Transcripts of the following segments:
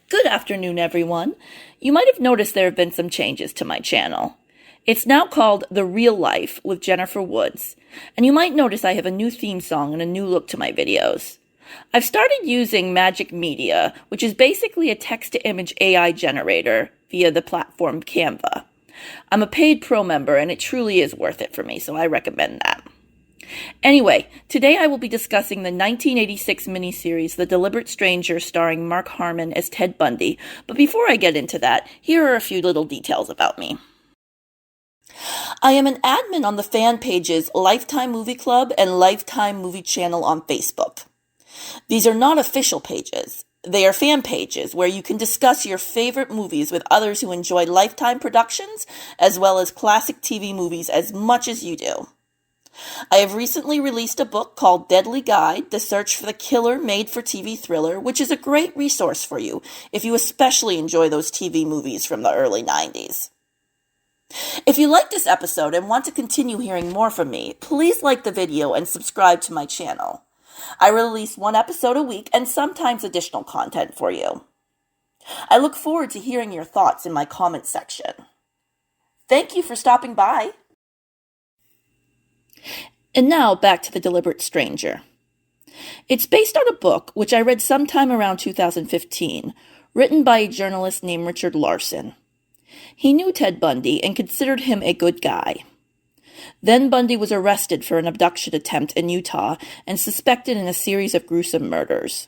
Good afternoon, everyone. You might have noticed there have been some changes to my channel. It's now called The Real Life with Jennifer Woods, and you might notice I have a new theme song and a new look to my videos. I've started using Magic Media, which is basically a text-to-image AI generator via the platform Canva. I'm a paid pro member, and it truly is worth it for me, so I recommend that. Anyway, today I will be discussing the 1986 miniseries The Deliberate Stranger starring Mark Harmon as Ted Bundy, but before I get into that, here are a few little details about me. I am an admin on the fan pages Lifetime Movie Club and Lifetime Movie Channel on Facebook. These are not official pages. They are fan pages where you can discuss your favorite movies with others who enjoy Lifetime productions as well as classic TV movies as much as you do. I have recently released a book called Deadly Guide, The Search for the Killer Made-for-TV Thriller, which is a great resource for you if you especially enjoy those TV movies from the early 90s. If you like this episode and want to continue hearing more from me, please like the video and subscribe to my channel. I release one episode a week and sometimes additional content for you. I look forward to hearing your thoughts in my comment section. Thank you for stopping by. And now back to The Deliberate Stranger. It's based on a book which I read sometime around 2015, written by a journalist named Richard Larsen. He knew Ted Bundy and considered him a good guy. Then Bundy was arrested for an abduction attempt in Utah and suspected in a series of gruesome murders.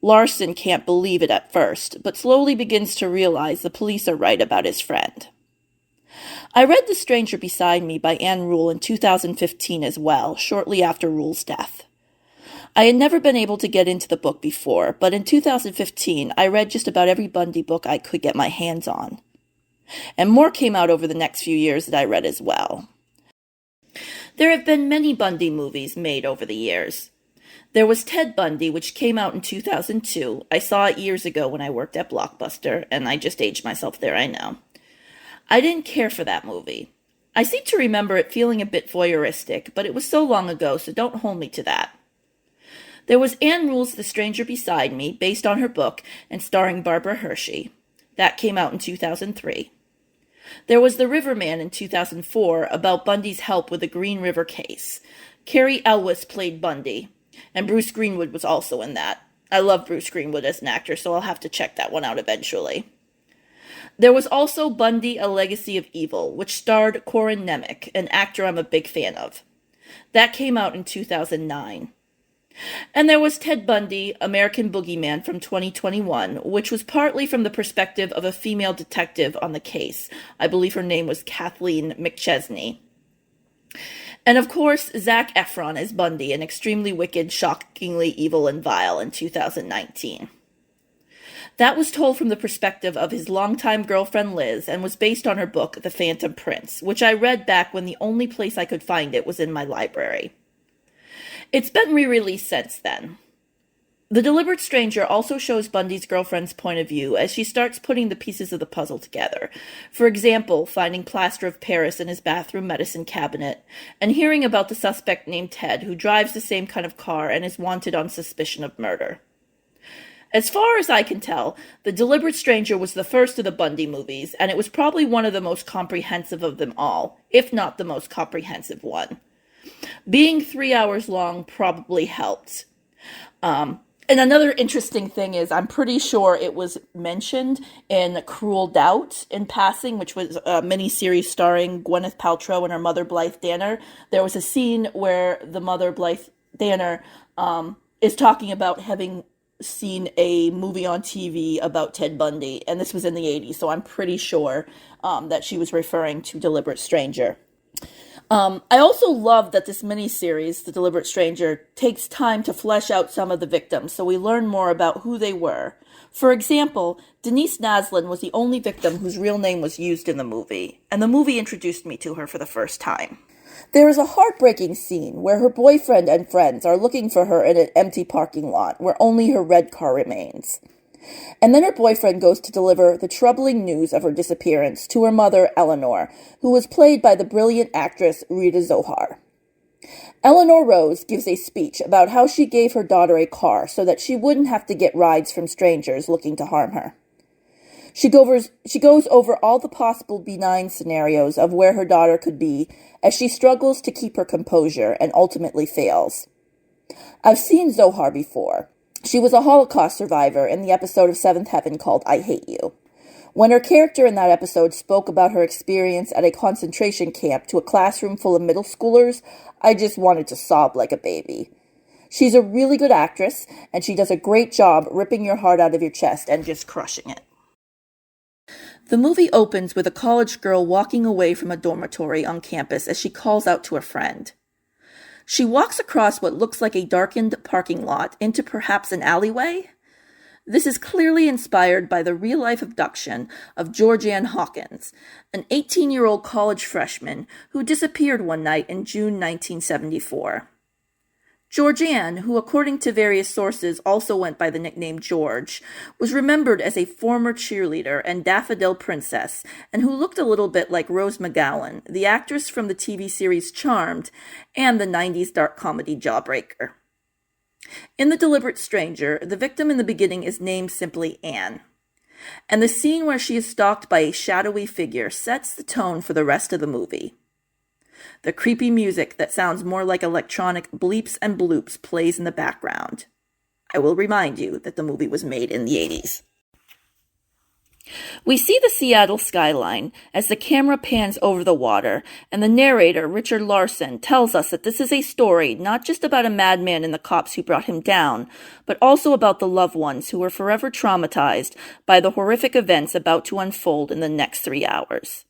Larsen can't believe it at first, but slowly begins to realize the police are right about his friend. I read The Stranger Beside Me by Ann Rule in 2015 as well, shortly after Rule's death. I had never been able to get into the book before, but in 2015 I read just about every Bundy book I could get my hands on. And more came out over the next few years that I read as well. There have been many Bundy movies made over the years. There was Ted Bundy, which came out in 2002. I saw it years ago when I worked at Blockbuster, and I just aged myself there, I know. I didn't care for that movie. I seem to remember it feeling a bit voyeuristic, but it was so long ago, so don't hold me to that. There was Ann Rule's The Stranger Beside Me, based on her book, and starring Barbara Hershey. That came out in 2003. There was The Riverman in 2004, about Bundy's help with the Green River case. Cary Elwes played Bundy, and Bruce Greenwood was also in that. I love Bruce Greenwood as an actor, so I'll have to check that one out eventually. There was also Bundy, A Legacy of Evil, which starred Corin Nemec, an actor I'm a big fan of. That came out in 2009. And there was Ted Bundy, American Boogeyman from 2021, which was partly from the perspective of a female detective on the case. I believe her name was Kathleen McChesney. And of course, Zac Efron as Bundy, an extremely wicked, shockingly evil and vile in 2019. That was told from the perspective of his longtime girlfriend Liz and was based on her book, The Phantom Prince, which I read back when the only place I could find it was in my library. It's been re-released since then. The Deliberate Stranger also shows Bundy's girlfriend's point of view as she starts putting the pieces of the puzzle together. For example, finding plaster of Paris in his bathroom medicine cabinet, and hearing about the suspect named Ted who drives the same kind of car and is wanted on suspicion of murder. As far as I can tell, The Deliberate Stranger was the first of the Bundy movies, and it was probably one of the most comprehensive of them all, if not the most comprehensive one. Being 3 hours long probably helped. And another interesting thing is I'm pretty sure it was mentioned in Cruel Doubt in passing, which was a miniseries starring Gwyneth Paltrow and her mother Blythe Danner. There was a scene where the mother Blythe Danner is talking about having seen a movie on TV about Ted Bundy, and this was in the 80s, so I'm pretty sure that she was referring to Deliberate Stranger. I also love that this miniseries, The Deliberate Stranger, takes time to flesh out some of the victims, so we learn more about who they were. For example, Denise Naslund was the only victim whose real name was used in the movie, and the movie introduced me to her for the first time. There is a heartbreaking scene where her boyfriend and friends are looking for her in an empty parking lot where only her red car remains. And then her boyfriend goes to deliver the troubling news of her disappearance to her mother, Eleanor, who was played by the brilliant actress Rita Zohar. Eleanor Rose gives a speech about how she gave her daughter a car so that she wouldn't have to get rides from strangers looking to harm her. She goes over all the possible benign scenarios of where her daughter could be as she struggles to keep her composure and ultimately fails. I've seen Zohar before. She was a Holocaust survivor in the episode of Seventh Heaven called I Hate You. When her character in that episode spoke about her experience at a concentration camp to a classroom full of middle schoolers, I just wanted to sob like a baby. She's a really good actress, and she does a great job ripping your heart out of your chest and just crushing it. The movie opens with a college girl walking away from a dormitory on campus as she calls out to a friend. She walks across what looks like a darkened parking lot into perhaps an alleyway. This is clearly inspired by the real-life abduction of Georgann Hawkins, an 18-year-old college freshman who disappeared one night in June 1974. Georgann, who according to various sources also went by the nickname George, was remembered as a former cheerleader and daffodil princess, and who looked a little bit like Rose McGowan, the actress from the TV series Charmed and the 90s dark comedy Jawbreaker. In The Deliberate Stranger, the victim in the beginning is named simply Anne, and the scene where she is stalked by a shadowy figure sets the tone for the rest of the movie. The creepy music that sounds more like electronic bleeps and bloops plays in the background. I will remind you that the movie was made in the 80s. We see the Seattle skyline as the camera pans over the water, and the narrator, Richard Larsen, tells us that this is a story not just about a madman and the cops who brought him down, but also about the loved ones who were forever traumatized by the horrific events about to unfold in the next 3 hours.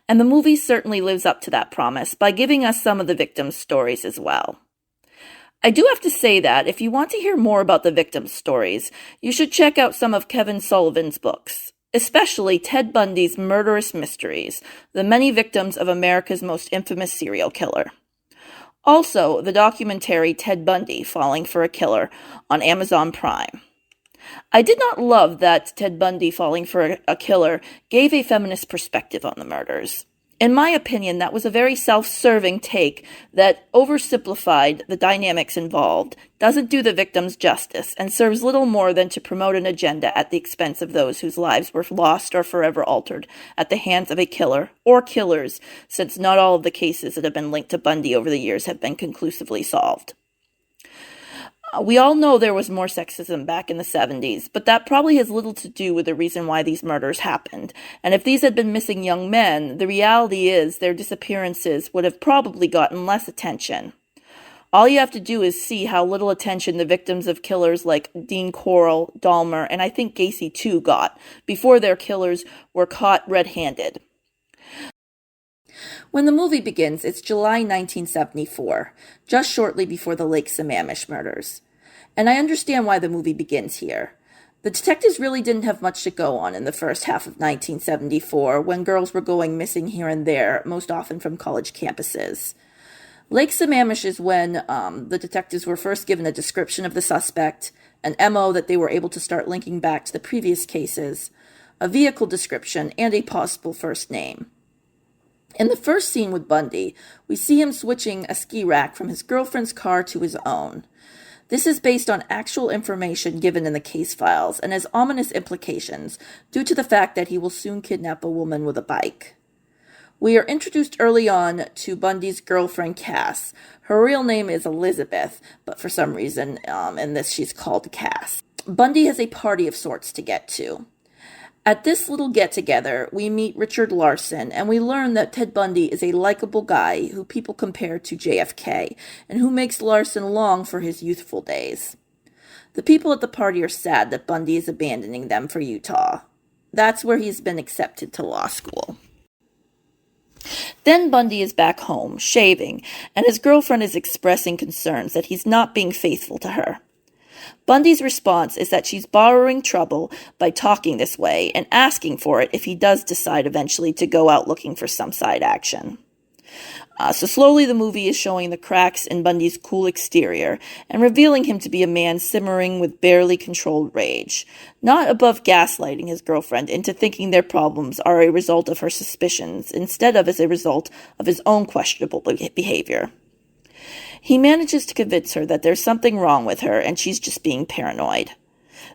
And the movie certainly lives up to that promise by giving us some of the victims' stories as well. I do have to say that if you want to hear more about the victims' stories, you should check out some of Kevin Sullivan's books, especially Ted Bundy's Murderous Mysteries, The Many Victims of America's Most Infamous Serial Killer. Also, the documentary Ted Bundy, Falling for a Killer on Amazon Prime. I did not love that Ted Bundy, Falling for a Killer gave a feminist perspective on the murders. In my opinion, that was a very self-serving take that oversimplified the dynamics involved, doesn't do the victims justice, and serves little more than to promote an agenda at the expense of those whose lives were lost or forever altered at the hands of a killer, or killers, since not all of the cases that have been linked to Bundy over the years have been conclusively solved. We all know there was more sexism back in the 70s, but that probably has little to do with the reason why these murders happened. And if these had been missing young men, the reality is their disappearances would have probably gotten less attention. All you have to do is see how little attention the victims of killers like Dean Corll, Dahmer, and I think Gacy too got before their killers were caught red-handed. When the movie begins, it's July 1974, just shortly before the Lake Sammamish murders. And I understand why the movie begins here. The detectives really didn't have much to go on in the first half of 1974, when girls were going missing here and there, most often from college campuses. Lake Sammamish is when the detectives were first given a description of the suspect, an MO that they were able to start linking back to the previous cases, a vehicle description, and a possible first name. In the first scene with Bundy, we see him switching a ski rack from his girlfriend's car to his own. This is based on actual information given in the case files and has ominous implications due to the fact that he will soon kidnap a woman with a bike. We are introduced early on to Bundy's girlfriend, Cass. Her real name is Elizabeth, but for some reason in this she's called Cass. Bundy has a party of sorts to get to. At this little get-together, we meet Richard Larsen, and we learn that Ted Bundy is a likable guy who people compare to JFK, and who makes Larsen long for his youthful days. The people at the party are sad that Bundy is abandoning them for Utah. That's where he's been accepted to law school. Then Bundy is back home, shaving, and his girlfriend is expressing concerns that he's not being faithful to her. Bundy's response is that she's borrowing trouble by talking this way and asking for it if he does decide eventually to go out looking for some side action. So slowly the movie is showing the cracks in Bundy's cool exterior and revealing him to be a man simmering with barely controlled rage, not above gaslighting his girlfriend into thinking their problems are a result of her suspicions instead of as a result of his own questionable behavior. He manages to convince her that there's something wrong with her and she's just being paranoid.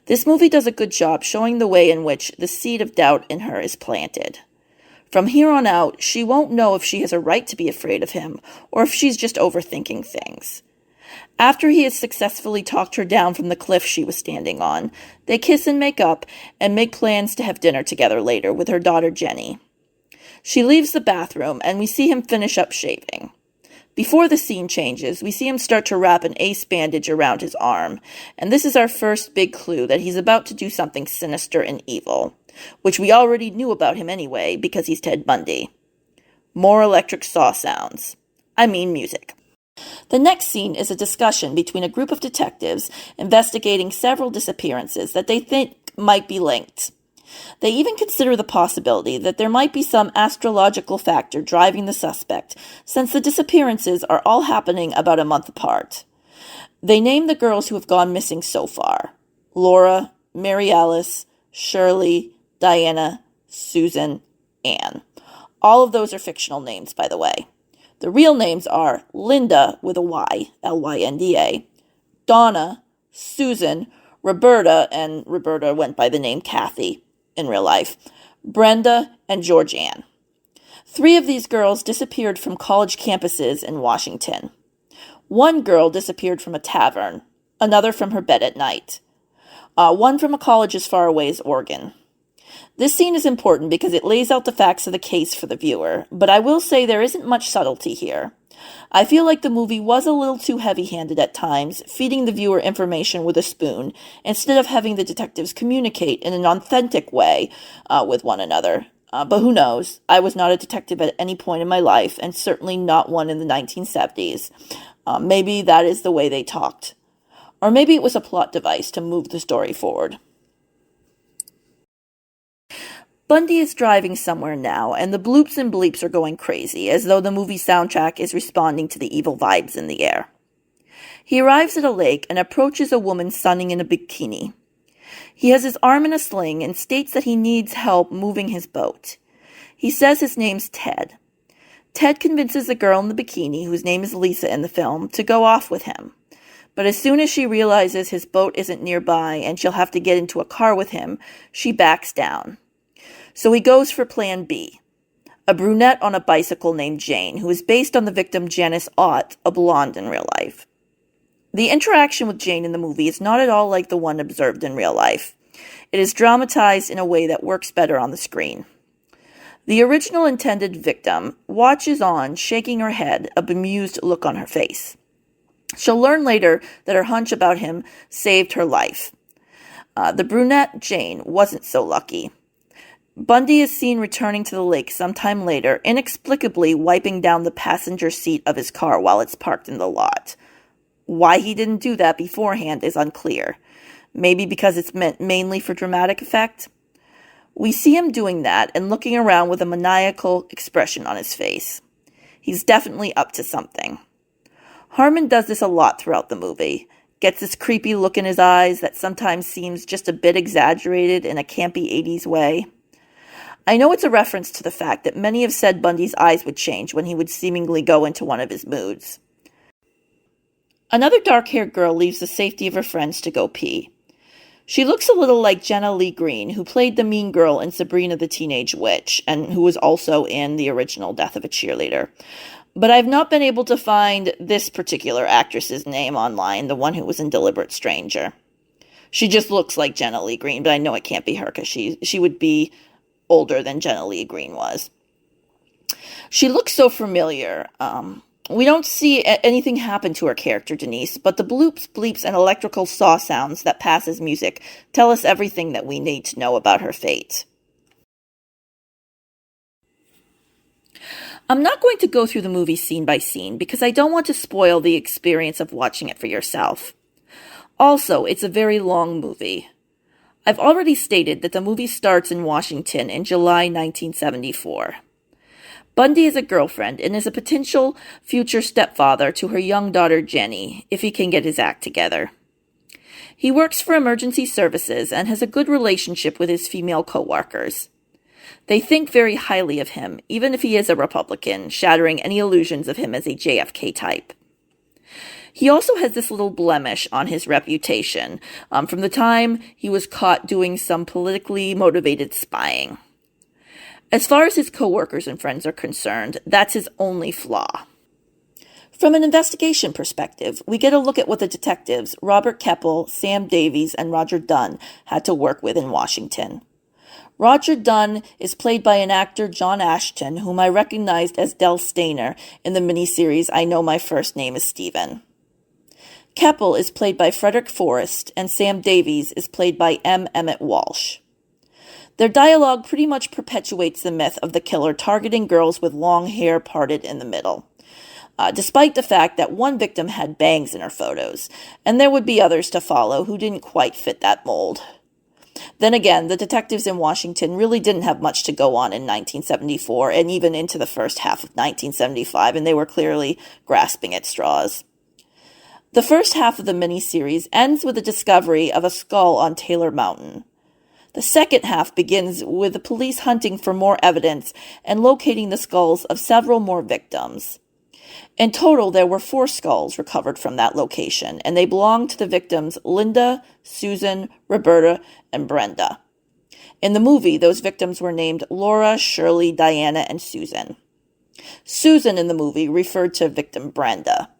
This movie does a good job showing the way in which the seed of doubt in her is planted. From here on out, she won't know if she has a right to be afraid of him or if she's just overthinking things. After he has successfully talked her down from the cliff she was standing on, they kiss and make up and make plans to have dinner together later with her daughter Jenny. She leaves the bathroom and we see him finish up shaving. Before the scene changes, we see him start to wrap an ace bandage around his arm, and this is our first big clue that he's about to do something sinister and evil, which we already knew about him anyway because he's Ted Bundy. More electric saw sounds. I mean music. The next scene is a discussion between a group of detectives investigating several disappearances that they think might be linked. They even consider the possibility that there might be some astrological factor driving the suspect, since the disappearances are all happening about a month apart. They name the girls who have gone missing so far: Laura, Mary Alice, Shirley, Diana, Susan, Anne. All of those are fictional names, by the way. The real names are Lynda with a Y, Lynda, Donna, Susan, Roberta, and Roberta went by the name Kathy in real life, Brenda, and Georgann. 3 of these girls disappeared from college campuses in Washington. 1 girl disappeared from a tavern, another from her bed at night. 1 from a college as far away as Oregon. This scene is important because it lays out the facts of the case for the viewer, but I will say there isn't much subtlety here. I feel like the movie was a little too heavy-handed at times, feeding the viewer information with a spoon, instead of having the detectives communicate in an authentic way with one another. But who knows? I was not a detective at any point in my life, and certainly not one in the 1970s. Maybe that is the way they talked. Or maybe it was a plot device to move the story forward. Bundy is driving somewhere now, and the bloops and bleeps are going crazy, as though the movie soundtrack is responding to the evil vibes in the air. He arrives at a lake and approaches a woman sunning in a bikini. He has his arm in a sling and states that he needs help moving his boat. He says his name's Ted. Ted convinces the girl in the bikini, whose name is Lisa in the film, to go off with him. But as soon as she realizes his boat isn't nearby and she'll have to get into a car with him, she backs down. So he goes for plan B, a brunette on a bicycle named Jane, who is based on the victim Janice Ott, a blonde in real life. The interaction with Jane in the movie is not at all like the one observed in real life. It is dramatized in a way that works better on the screen. The original intended victim watches on, shaking her head, a bemused look on her face. She'll learn later that her hunch about him saved her life. The brunette, Jane, wasn't so lucky. Bundy is seen returning to the lake sometime later, inexplicably wiping down the passenger seat of his car while it's parked in the lot. Why he didn't do that beforehand is unclear. Maybe because it's meant mainly for dramatic effect? We see him doing that and looking around with a maniacal expression on his face. He's definitely up to something. Harmon does this a lot throughout the movie. Gets this creepy look in his eyes that sometimes seems just a bit exaggerated in a campy 80s way. I know it's a reference to the fact that many have said Bundy's eyes would change when he would seemingly go into one of his moods. Another dark-haired girl leaves the safety of her friends to go pee. She looks a little like Jenna Lee Green, who played the mean girl in Sabrina the Teenage Witch, and who was also in the original Death of a Cheerleader. But I've not been able to find this particular actress's name online, the one who was in Deliberate Stranger. She just looks like Jenna Lee Green, but I know it can't be her because she would be older than Jenna Lee Green was. She looks so familiar. We don't see anything happen to her character, Denise, but the bloops, bleeps, and electrical saw sounds that pass as music tell us everything that we need to know about her fate. I'm not going to go through the movie scene by scene because I don't want to spoil the experience of watching it for yourself. Also, it's a very long movie. I've already stated that the movie starts in Washington in July 1974. Bundy is a girlfriend and is a potential future stepfather to her young daughter Jenny, if he can get his act together. He works for emergency services and has a good relationship with his female co-workers. They think very highly of him, even if he is a Republican, shattering any illusions of him as a JFK type. He also has this little blemish on his reputation from the time he was caught doing some politically motivated spying. As far as his co-workers and friends are concerned, that's his only flaw. From an investigation perspective, we get a look at what the detectives, Robert Keppel, Sam Davies, and Roger Dunn, had to work with in Washington. Roger Dunn is played by an actor, John Ashton, whom I recognized as Del Stainer in the miniseries I Know My First Name is Stephen. Keppel is played by Frederick Forrest, and Sam Davies is played by M. Emmett Walsh. Their dialogue pretty much perpetuates the myth of the killer targeting girls with long hair parted in the middle, despite the fact that one victim had bangs in her photos, and there would be others to follow who didn't quite fit that mold. Then again, the detectives in Washington really didn't have much to go on in 1974 and even into the first half of 1975, and they were clearly grasping at straws. The first half of the miniseries ends with the discovery of a skull on Taylor Mountain. The second half begins with the police hunting for more evidence and locating the skulls of several more victims. In total, there were 4 skulls recovered from that location, and they belonged to the victims Lynda, Susan, Roberta, and Brenda. In the movie, those victims were named Laura, Shirley, Diana, and Susan. Susan in the movie referred to victim Brenda.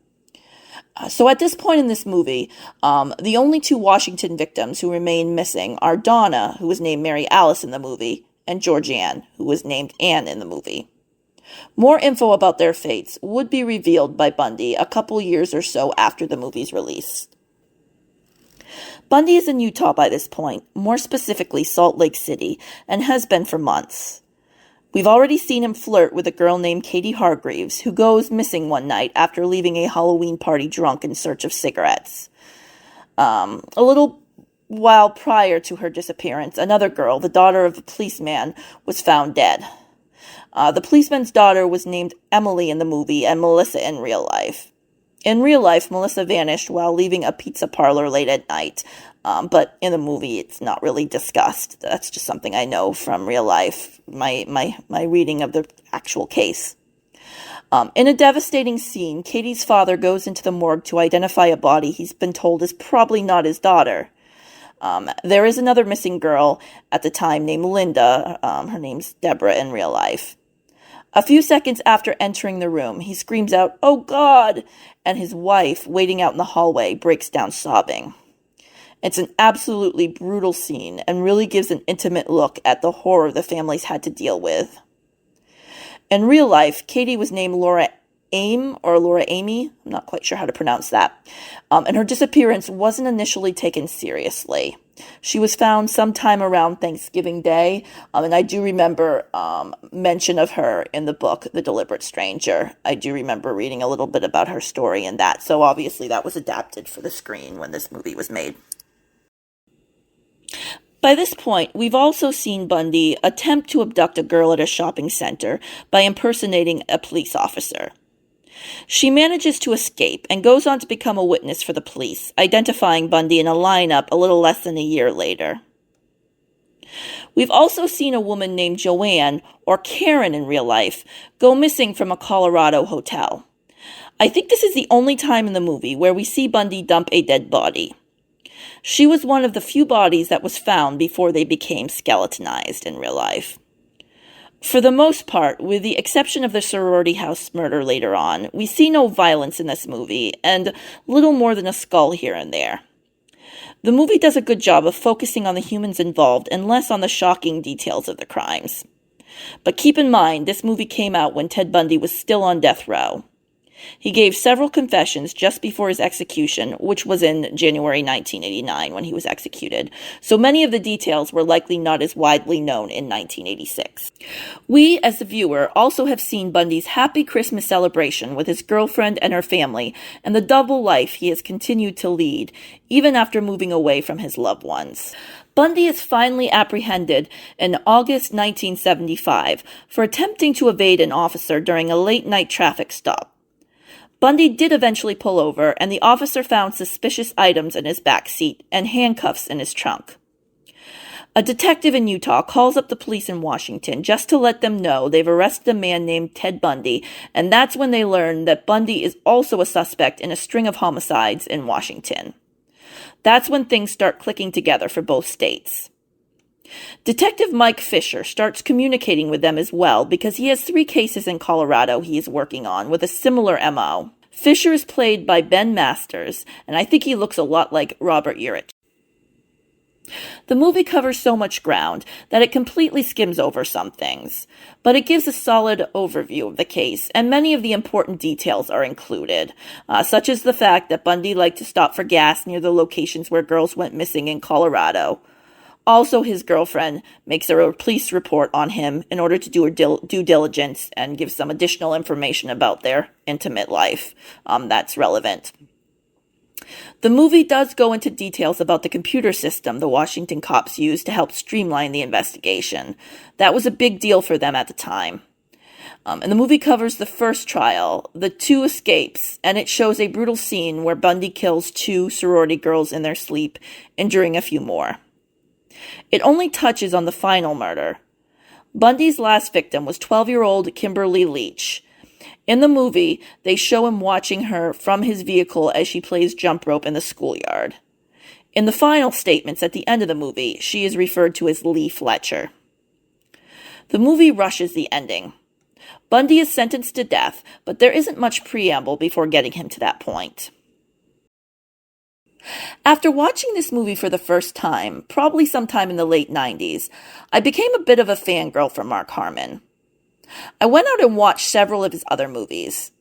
So at this point in this movie, the only 2 Washington victims who remain missing are Donna, who was named Mary Alice in the movie, and Georgann, who was named Anne in the movie. More info about their fates would be revealed by Bundy a couple years or so after the movie's release. Bundy is in Utah by this point, more specifically Salt Lake City, and has been for months. We've already seen him flirt with a girl named Katie Hargreaves, who goes missing one night after leaving a Halloween party drunk in search of cigarettes. A little while prior to her disappearance, another girl, the daughter of a policeman, was found dead. The policeman's daughter was named Emily in the movie and Melissa in real life. In real life, Melissa vanished while leaving a pizza parlor late at night, but in the movie it's not really discussed. That's just something I know from real life, my reading of the actual case. In a devastating scene, Katie's father goes into the morgue to identify a body he's been told is probably not his daughter. There is another missing girl at the time named Lynda. Her name's Debra in real life. A few seconds after entering the room, he screams out, "Oh God!" and his wife, waiting out in the hallway, breaks down sobbing. It's an absolutely brutal scene and really gives an intimate look at the horror the families had to deal with. In real life, Katie was named Laura Aime, or Laura Aime, I'm not quite sure how to pronounce that, and her disappearance wasn't initially taken seriously. She was found sometime around Thanksgiving Day, and I do remember mention of her in the book, The Deliberate Stranger. I do remember reading a little bit about her story in that, so obviously that was adapted for the screen when this movie was made. By this point, we've also seen Bundy attempt to abduct a girl at a shopping center by impersonating a police officer. She manages to escape and goes on to become a witness for the police, identifying Bundy in a lineup a little less than a year later. We've also seen a woman named Joanne, or Karen in real life, go missing from a Colorado hotel. I think this is the only time in the movie where we see Bundy dump a dead body. She was one of the few bodies that was found before they became skeletonized in real life. For the most part, with the exception of the sorority house murder later on, we see no violence in this movie, and little more than a skull here and there. The movie does a good job of focusing on the humans involved and less on the shocking details of the crimes. But keep in mind, this movie came out when Ted Bundy was still on death row. He gave several confessions just before his execution, which was in January 1989 when he was executed, so many of the details were likely not as widely known in 1986. We, as the viewer, also have seen Bundy's happy Christmas celebration with his girlfriend and her family, and the double life he has continued to lead, even after moving away from his loved ones. Bundy is finally apprehended in August 1975 for attempting to evade an officer during a late-night traffic stop. Bundy did eventually pull over, and the officer found suspicious items in his back seat and handcuffs in his trunk. A detective in Utah calls up the police in Washington just to let them know they've arrested a man named Ted Bundy, and that's when they learn that Bundy is also a suspect in a string of homicides in Washington. That's when things start clicking together for both states. Detective Mike Fisher starts communicating with them as well because he has 3 cases in Colorado he is working on with a similar MO. Fisher is played by Ben Masters, and I think he looks a lot like Robert Urich. The movie covers so much ground that it completely skims over some things, but it gives a solid overview of the case, and many of the important details are included, such as the fact that Bundy liked to stop for gas near the locations where girls went missing in Colorado. Also, his girlfriend makes a police report on him in order to do her due diligence and give some additional information about their intimate life that's relevant. The movie does go into details about the computer system the Washington cops used to help streamline the investigation. That was a big deal for them at the time. And the movie covers the first trial, the 2 escapes, and it shows a brutal scene where Bundy kills 2 sorority girls in their sleep, injuring a few more. It only touches on the final murder. Bundy's last victim was 12-year-old Kimberly Leach. In the movie, they show him watching her from his vehicle as she plays jump rope in the schoolyard. In the final statements at the end of the movie, she is referred to as Lee Fletcher. The movie rushes the ending. Bundy is sentenced to death, but there isn't much preamble before getting him to that point. After watching this movie for the first time, probably sometime in the late 90s, I became a bit of a fangirl for Mark Harmon. I went out and watched several of his other movies.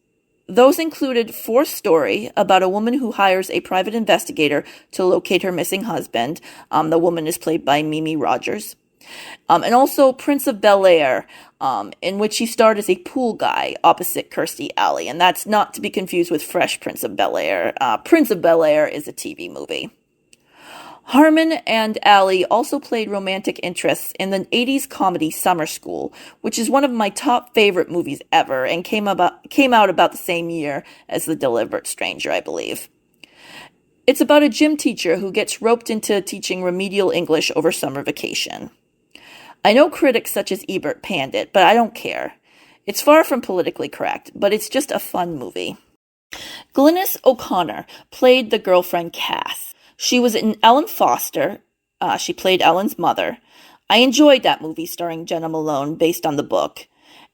Those included Fourth Story, about a woman who hires a private investigator to locate her missing husband. The woman is played by Mimi Rogers. And also Prince of Bel-Air, in which he starred as a pool guy opposite Kirstie Alley. And that's not to be confused with Fresh Prince of Bel-Air. Prince of Bel-Air is a TV movie. Harmon and Alley also played romantic interests in the 80s comedy Summer School, which is one of my top favorite movies ever and came out about the same year as The Deliberate Stranger, I believe. It's about a gym teacher who gets roped into teaching remedial English over summer vacation. I know critics such as Ebert panned it, but I don't care. It's far from politically correct, but it's just a fun movie. Glynis O'Connor played the girlfriend Cass. She was in Ellen Foster. She played Ellen's mother. I enjoyed that movie starring Jenna Malone based on the book.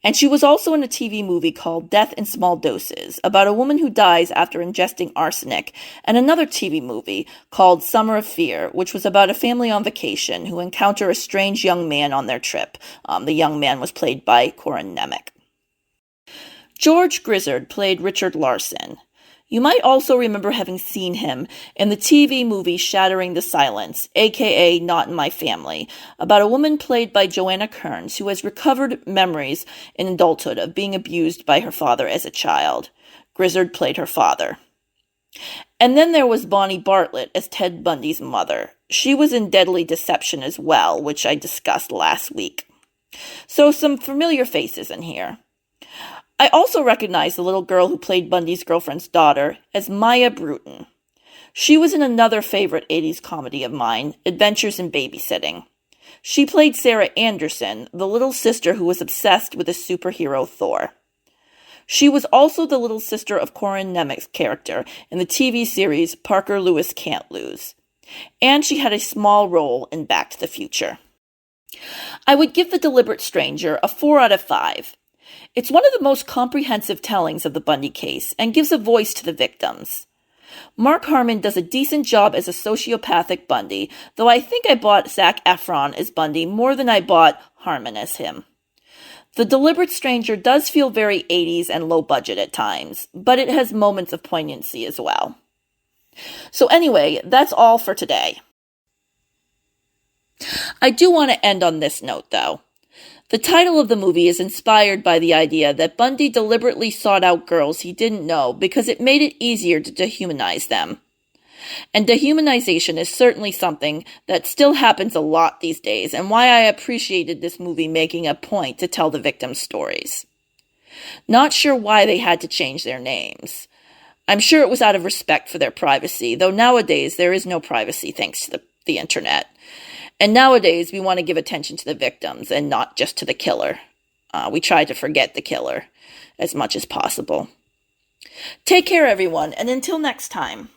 And she was also in a TV movie called Death in Small Doses, about a woman who dies after ingesting arsenic, and another TV movie called Summer of Fear, which was about a family on vacation who encounter a strange young man on their trip. The young man was played by Corin Nemec. George Grizzard played Richard Larsen. You might also remember having seen him in the TV movie Shattering the Silence, aka Not in My Family, about a woman played by Joanna Kearns who has recovered memories in adulthood of being abused by her father as a child. Grizzard played her father. And then there was Bonnie Bartlett as Ted Bundy's mother. She was in Deadly Deception as well, which I discussed last week. So some familiar faces in here. I also recognize the little girl who played Bundy's girlfriend's daughter as Maya Bruton. She was in another favorite 80s comedy of mine, Adventures in Babysitting. She played Sarah Anderson, the little sister who was obsessed with the superhero Thor. She was also the little sister of Corin Nemec's character in the TV series Parker Lewis Can't Lose. And she had a small role in Back to the Future. I would give The Deliberate Stranger a 4 out of 5. It's one of the most comprehensive tellings of the Bundy case and gives a voice to the victims. Mark Harmon does a decent job as a sociopathic Bundy, though I think I bought Zac Efron as Bundy more than I bought Harmon as him. The Deliberate Stranger does feel very 80s and low budget at times, but it has moments of poignancy as well. So anyway, that's all for today. I do want to end on this note, though. The title of the movie is inspired by the idea that Bundy deliberately sought out girls he didn't know because it made it easier to dehumanize them. And dehumanization is certainly something that still happens a lot these days, and why I appreciated this movie making a point to tell the victims' stories. Not sure why they had to change their names. I'm sure it was out of respect for their privacy, though nowadays there is no privacy thanks to the internet. And nowadays, we want to give attention to the victims and not just to the killer. We try to forget the killer as much as possible. Take care, everyone, and until next time.